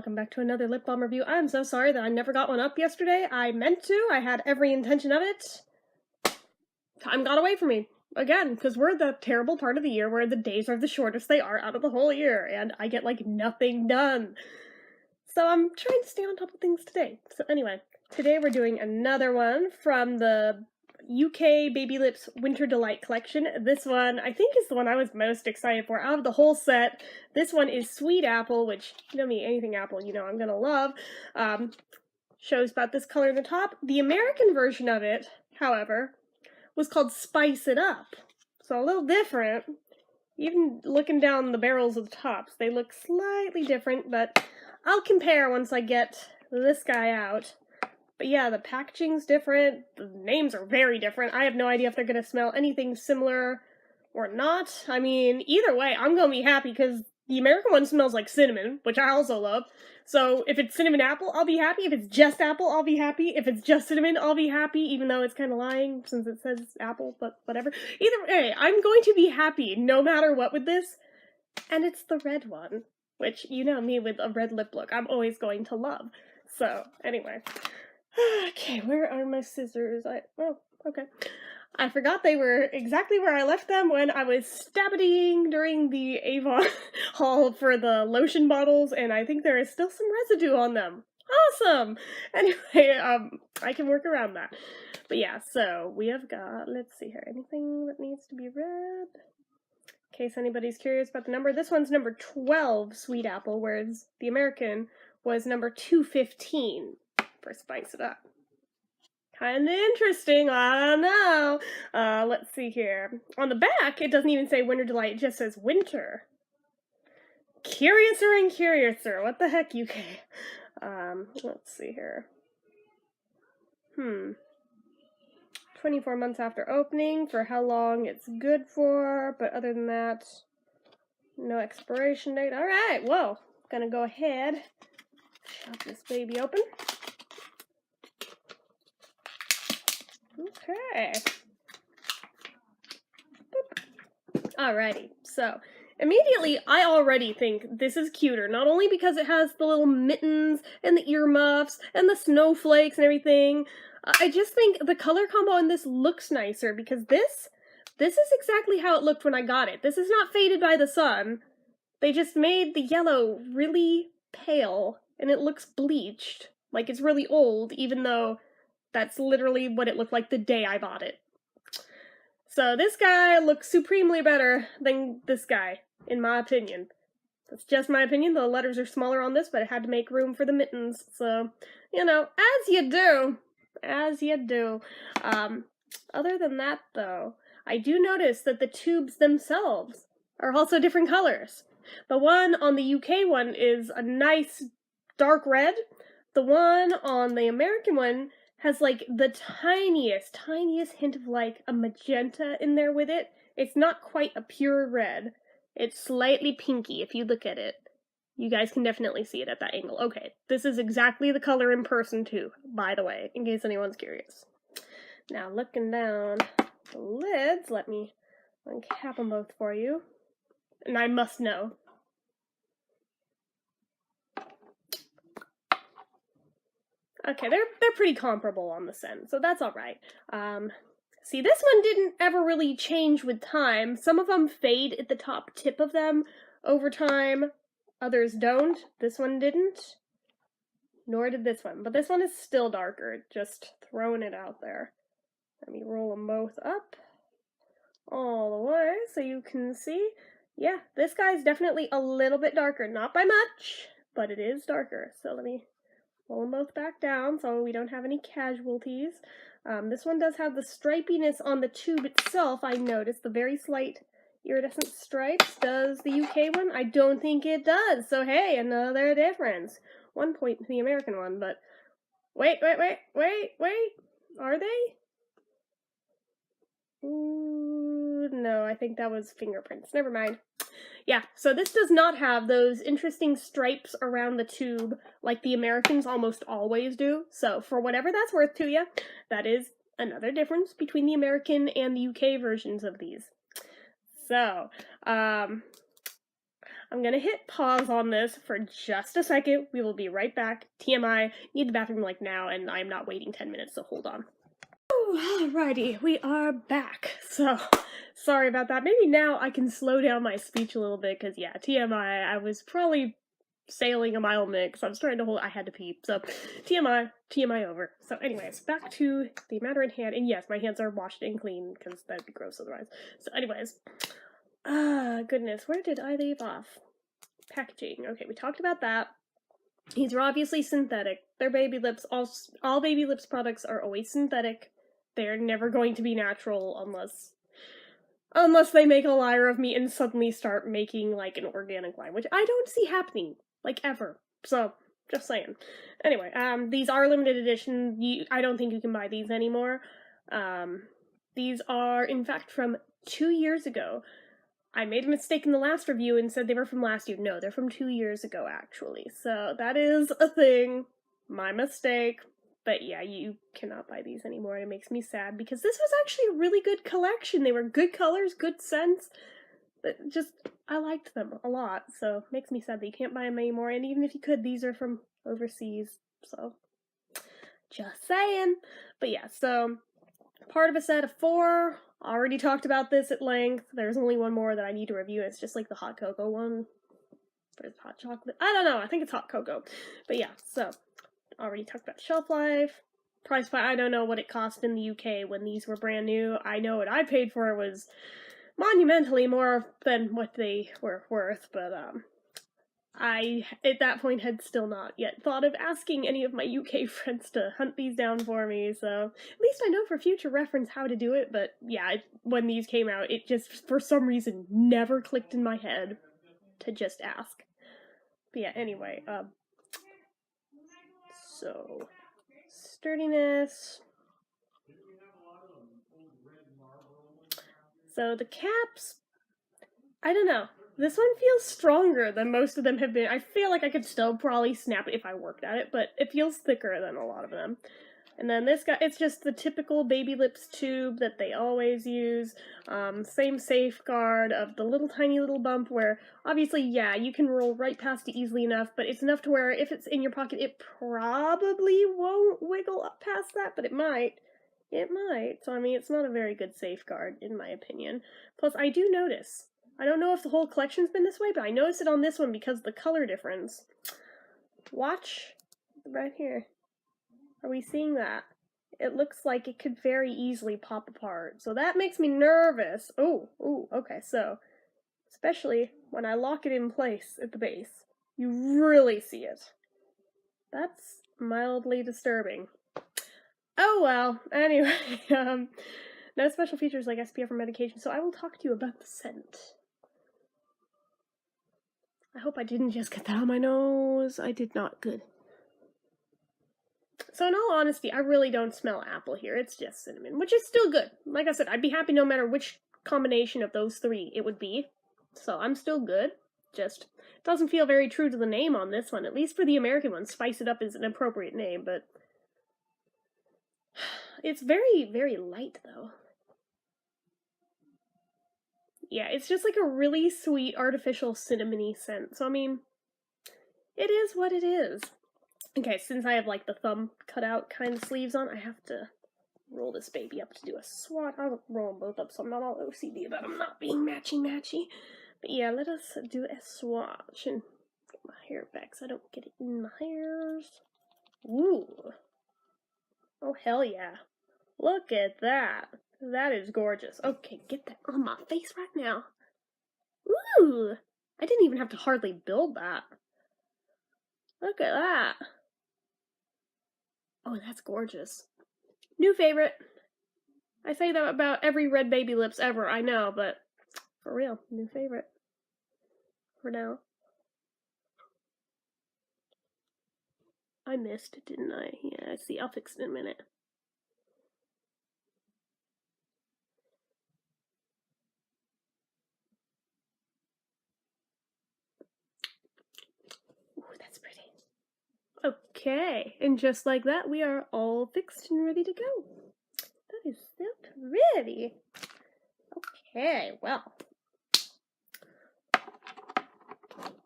welcome back to another lip balm review. I'm so sorry that I never got one up yesterday. I meant to, I had every intention of it. Time got away from me. Again, because we're the terrible part of the year where the days are the shortest they are out of the whole year, and I get, like, nothing done. So I'm trying to stay on top of things today. So anyway, today we're doing another one from the UK Baby Lips Winter Delight collection. This one, I think, is the one I was most excited for out of the whole set. This one is Sweet Apple, which, you know me, anything apple, you know I'm gonna love. Shows about this color in the top. The American version of it, however, was called Spice It Up. So a little different. Even looking down the barrels of the tops, they look slightly different, but I'll compare once I get this guy out. But yeah, the packaging's different, the names are very different. I have no idea if they're gonna smell anything similar or not. I mean, either way, I'm gonna be happy because the American one smells like cinnamon, which I also love. So if it's cinnamon apple, I'll be happy. If it's just apple, I'll be happy. If it's just cinnamon, I'll be happy, even though it's kind of lying since it says apple, but whatever. Either way, I'm going to be happy no matter what with this. And it's the red one, which, you know me with a red lip look, I'm always going to love. So, anyway. Okay, where are my scissors? Oh, okay. I forgot they were exactly where I left them when I was stabbiting during the Avon haul for the lotion bottles, and I think there is still some residue on them. Awesome! Anyway, I can work around that. But yeah, so we have got, let's see here, anything that needs to be read? In case anybody's curious about the number, this one's number 12, Sweet Apple, whereas the American was number 215 for Spice It Up. Kinda interesting, I don't know. Let's see here. On the back, it doesn't even say Winter Delight, it just says Winter. Curiouser and curiouser. What the heck, UK? Let's see here. 24 months after opening, for how long it's good for, but other than that, no expiration date. Alright, whoa. Gonna go ahead, shove this baby open. Okay. Boop. Alrighty, so immediately I already think this is cuter, not only because it has the little mittens and the earmuffs and the snowflakes and everything. I just think the color combo in this looks nicer because this is exactly how it looked when I got it. This is not faded by the sun. They just made the yellow really pale and it looks bleached, like it's really old, even though that's literally what it looked like the day I bought it. So this guy looks supremely better than this guy, in my opinion. That's just my opinion. The letters are smaller on this, but I had to make room for the mittens. So, you know, as you do. As you do. Other than that, though, I do notice that the tubes themselves are also different colors. The one on the UK one is a nice dark red. The one on the American one has, like, the tiniest hint of, like, a magenta in there with it. It's not quite a pure red. It's slightly pinky if you look at it. You guys can definitely see it at that angle. Okay, this is exactly the color in person, too, by the way, in case anyone's curious. Now, looking down the lids, let me uncap them both for you. And I must know. Okay, they're pretty comparable on the scent, so that's alright. See, this one didn't ever really change with time. Some of them fade at the top tip of them over time. Others don't. This one didn't. Nor did this one. But this one is still darker, just throwing it out there. Let me roll them both up all the way so you can see. Yeah, this guy's definitely a little bit darker. Not by much, but it is darker. So let me roll them both back down so we don't have any casualties. This one does have the stripiness on the tube itself, I noticed. The very slight iridescent stripes. Does the UK one? I don't think it does. So hey, another difference. 1 point to the American one, but wait. Are they? Ooh, no, I think that was fingerprints. Never mind. Yeah, so this does not have those interesting stripes around the tube like the Americans almost always do. So for whatever that's worth to you, that is another difference between the American and the UK versions of these. So, I'm gonna hit pause on this for just a second. We will be right back. TMI, need the bathroom like now, and I'm not waiting 10 minutes, so hold on. Alrighty, we are back. So, sorry about that. Maybe now I can slow down my speech a little bit, because yeah, TMI, I was probably sailing a mile mix. I was trying to hold, I had to pee. So, TMI over. So anyways, back to the matter at hand. And yes, my hands are washed and clean, because that'd be gross otherwise. So anyways, goodness, where did I leave off? Packaging. Okay, we talked about that. These are obviously synthetic. They're baby lips. All baby lips products are always synthetic. They're never going to be natural unless they make a liar of me and suddenly start making like an organic line, which I don't see happening like ever. So just saying. Anyway, these are limited edition. I don't think you can buy these anymore. These are in fact from 2 years ago. I made a mistake in the last review and said they were from last year. No, they're from 2 years ago, actually. So that is a thing. My mistake. But yeah, you cannot buy these anymore, and it makes me sad, because this was actually a really good collection. They were good colors, good scents. But I liked them a lot, so it makes me sad that you can't buy them anymore. And even if you could, these are from overseas. So, just saying. But yeah, so part of a set of 4. Already talked about this at length. There's only one more that I need to review. It's just like the hot cocoa one. Or the hot chocolate. I don't know. I think it's hot cocoa. But yeah, so already talked about shelf life. Price point, I don't know what it cost in the UK when these were brand new. I know what I paid for was monumentally more than what they were worth, but I, at that point, had still not yet thought of asking any of my UK friends to hunt these down for me, so at least I know for future reference how to do it. But yeah, when these came out, it just, for some reason, never clicked in my head to just ask. But yeah, anyway, so, Sturdiness. So the caps, I don't know. This one feels stronger than most of them have been. I feel like I could still probably snap it if I worked at it, but it feels thicker than a lot of them. And then this guy, it's just the typical baby lips tube that they always use. Same safeguard of the little tiny little bump where, obviously, yeah, you can roll right past it easily enough, but it's enough to where if it's in your pocket, it probably won't wiggle up past that, but it might. It might. So, I mean, it's not a very good safeguard, in my opinion. Plus, I do notice, I don't know if the whole collection's been this way, but I noticed it on this one because of the color difference. Watch right here. Are we seeing that? It looks like it could very easily pop apart. So that makes me nervous. Oh, okay, so especially when I lock it in place at the base, you really see it. That's mildly disturbing. Oh well, anyway, no special features like SPF or medication, so I will talk to you about the scent. I hope I didn't just get that on my nose. I did not. Good. So in all honesty, I really don't smell apple here. It's just cinnamon, which is still good. Like I said, I'd be happy no matter which combination of those 3 it would be. So I'm still good. Just doesn't feel very true to the name on this one. At least for the American one, Spice It Up is an appropriate name, but it's very, very light, though. Yeah, it's just like a really sweet, artificial cinnamony scent. So, I mean, it is what it is. Okay, since I have, like, the thumb cut out kind of sleeves on, I have to roll this baby up to do a swatch. I'll roll them both up so I'm not all OCD about them not being matchy-matchy. But yeah, let us do a swatch and get my hair back so I don't get it in my hairs. Ooh. Oh, hell yeah. Look at that. That is gorgeous. Okay, get that on my face right now. Ooh! I didn't even have to hardly build that. Look at that. Oh, that's gorgeous. New favorite. I say that about every red baby lips ever, I know, but for real, new favorite. For now. I missed, didn't I? Yeah, I see. I'll fix it in a minute. Ooh, that's pretty. Okay, and just like that, we are all fixed and ready to go. That is so pretty. Okay, well.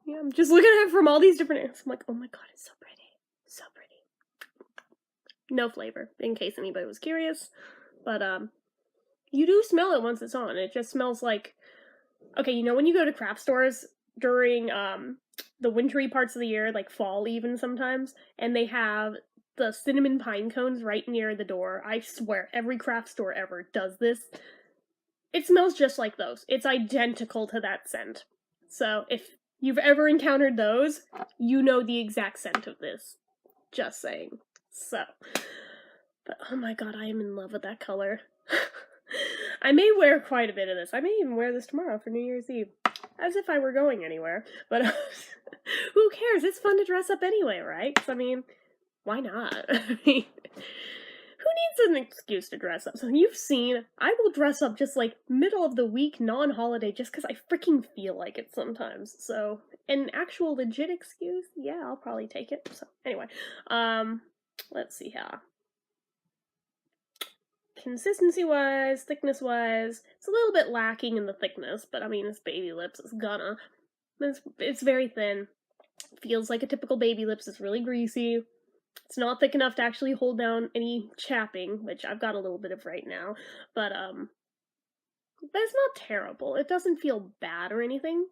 Yeah, I'm just looking at it from all these different angles. I'm like, oh my god, it's so pretty. So pretty. No flavor, in case anybody was curious. But, you do smell it once it's on. It just smells like... Okay, you know when you go to craft stores during, the wintry parts of the year, like fall even sometimes, and they have the cinnamon pine cones right near the door? I swear, every craft store ever does this. It smells just like those. It's identical to that scent. So, if you've ever encountered those, you know the exact scent of this. Just saying. So, but oh my god, I am in love with that color. I may wear quite a bit of this. I may even wear this tomorrow for New Year's Eve. As if I were going anywhere. But who cares? It's fun to dress up anyway, right? 'Cause, I mean, why not? I mean, who needs an excuse to dress up? So you've seen, I will dress up just like middle of the week, non-holiday, just because I freaking feel like it sometimes. So an actual legit excuse, yeah, I'll probably take it. So anyway, let's see here. Consistency-wise, thickness-wise, it's a little bit lacking in the thickness, but I mean, it's baby lips, it's gonna. It's very thin. Feels like a typical baby lips, it's really greasy. It's not thick enough to actually hold down any chapping, which I've got a little bit of right now, but it's not terrible. It doesn't feel bad or anything.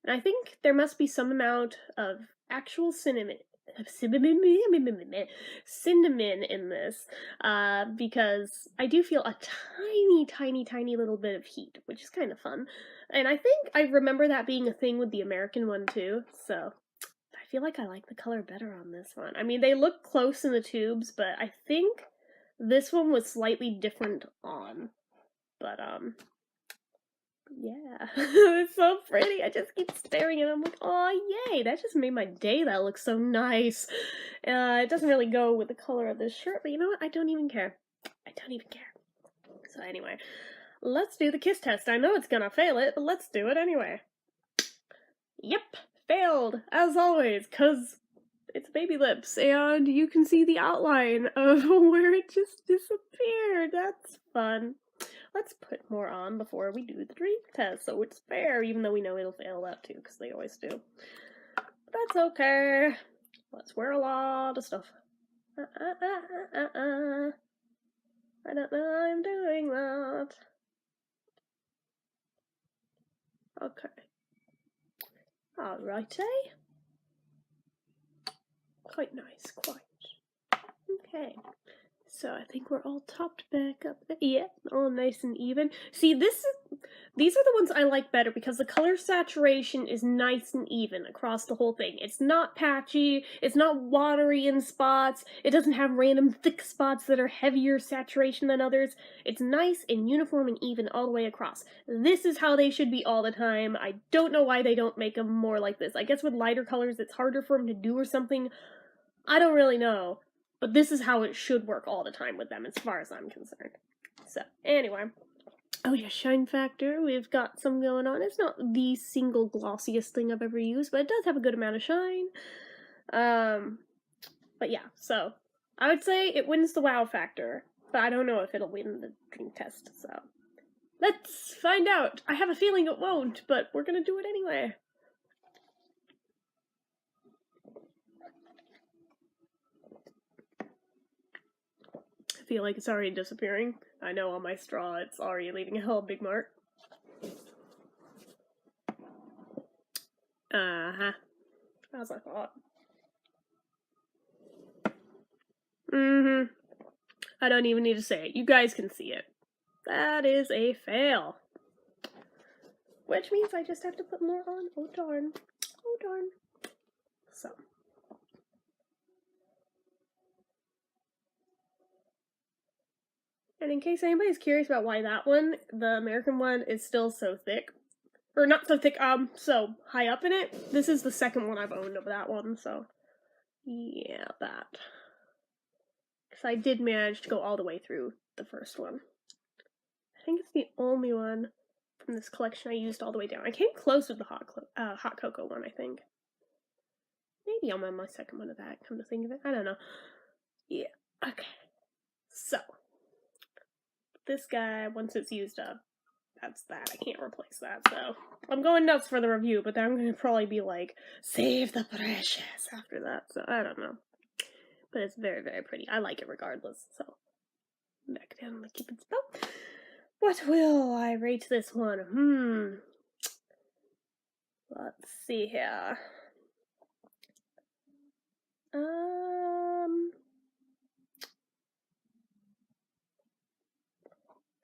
And I think there must be some amount of actual cinnamon in this, because I do feel a tiny little bit of heat, which is kind of fun. And I think I remember that being a thing with the American one too, so I feel like I like the color better on this one. I mean, they look close in the tubes, but I think this one was slightly different on. But, yeah. It's so pretty. I just keep staring at it. I'm like, oh, yay, that just made my day. That looks so nice. It doesn't really go with the color of this shirt, but you know what? I don't even care. I don't even care. So anyway, let's do the kiss test. I know it's gonna fail it, but let's do it anyway. Yep, failed, as always, because it's baby lips, and you can see the outline of where it just disappeared. That's fun. Let's put more on before we do the drink test, so it's fair, even though we know it'll fail that too, because they always do. But that's okay. Let's wear a lot of stuff. I don't know I'm doing that. Okay. Alrighty. Quite nice, quite. Okay. So I think we're all topped back up. Yeah, all nice and even. See, these are the ones I like better because the color saturation is nice and even across the whole thing. It's not patchy, it's not watery in spots, it doesn't have random thick spots that are heavier saturation than others. It's nice and uniform and even all the way across. This is how they should be all the time. I don't know why they don't make them more like this. I guess with lighter colors it's harder for them to do or something. I don't really know. But this is how it should work all the time with them, as far as I'm concerned. So, anyway. Oh yeah, shine factor. We've got some going on. It's not the single glossiest thing I've ever used, but it does have a good amount of shine. But yeah, so I would say it wins the wow factor, but I don't know if it'll win the drink test, so let's find out. I have a feeling it won't, but we're gonna do it anyway. I feel like it's already disappearing. I know on my straw it's already leaving a hell big mark. Uh-huh. As I thought. Mm-hmm. I don't even need to say it. You guys can see it. That is a fail. Which means I just have to put more on. Oh darn. Oh darn. So. And in case anybody's curious about why that one, the American one, is still so thick, or not so thick, so high up in it, this is the second one I've owned of that one, so yeah, that. Because I did manage to go all the way through the first one. I think it's the only one from this collection I used all the way down. I came close with the hot cocoa one, I think. Maybe I'm on my second one of that, come to think of it. I don't know. Yeah, okay. So, this guy, once it's used up, that's that. I can't replace that, so I'm going nuts for the review, but then I'm gonna probably be like, save the precious after that, so I don't know. But it's very, very pretty. I like it regardless, so back down the Cupid's bow. What will I rate this one? Let's see here.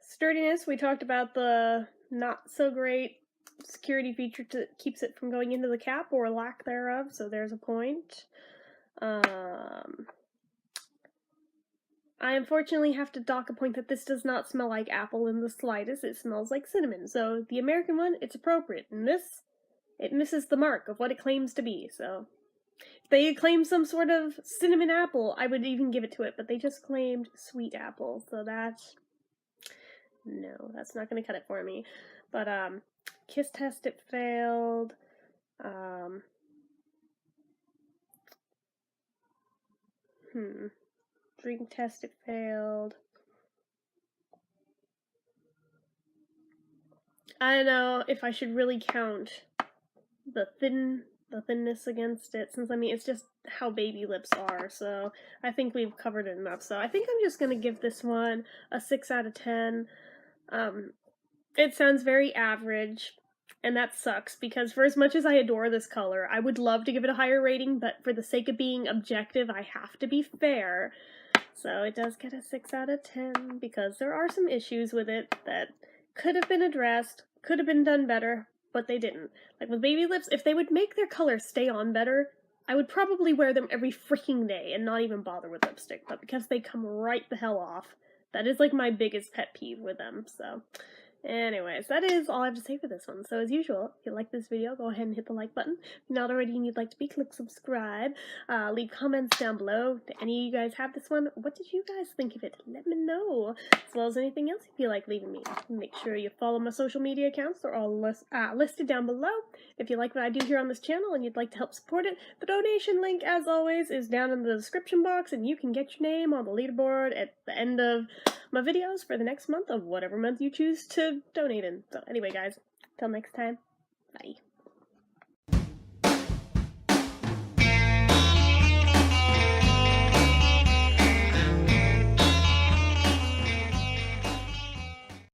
Sturdiness, we talked about the not so great security feature that keeps it from going into the cap, or lack thereof, so there's a point. I unfortunately have to dock a point that this does not smell like apple in the slightest. It smells like cinnamon. So the American one, it's appropriate. And this, it misses the mark of what it claims to be. So if they had claimed some sort of cinnamon apple, I would even give it to it. But they just claimed sweet apple. So no, that's not going to cut it for me. But kiss test, it failed. Drink test, it failed. I don't know if I should really count the thinness against it, since I mean it's just how baby lips are, so I think we've covered it enough. So I think I'm just gonna give this one a 6 out of 10. It sounds very average, and that sucks, because for as much as I adore this color, I would love to give it a higher rating, but for the sake of being objective, I have to be fair. So it does get a 6 out of 10, because there are some issues with it that could have been addressed, could have been done better, but they didn't. Like with baby lips, if they would make their color stay on better, I would probably wear them every freaking day and not even bother with lipstick, but because they come right the hell off, that is like my biggest pet peeve with them, so... Anyways, that is all I have to say for this one. So as usual, if you like this video, go ahead and hit the like button. If you're not already and you'd like to be, click subscribe. Leave comments down below. Do any of you guys have this one? What did you guys think of it? Let me know. As well as anything else you feel like leaving me. Make sure you follow my social media accounts. They're all listed down below. If you like what I do here on this channel and you'd like to help support it, the donation link, as always, is down in the description box, and you can get your name on the leaderboard at the end of my videos for the next month of whatever month you choose to donate in. So anyway, guys, till next time, bye.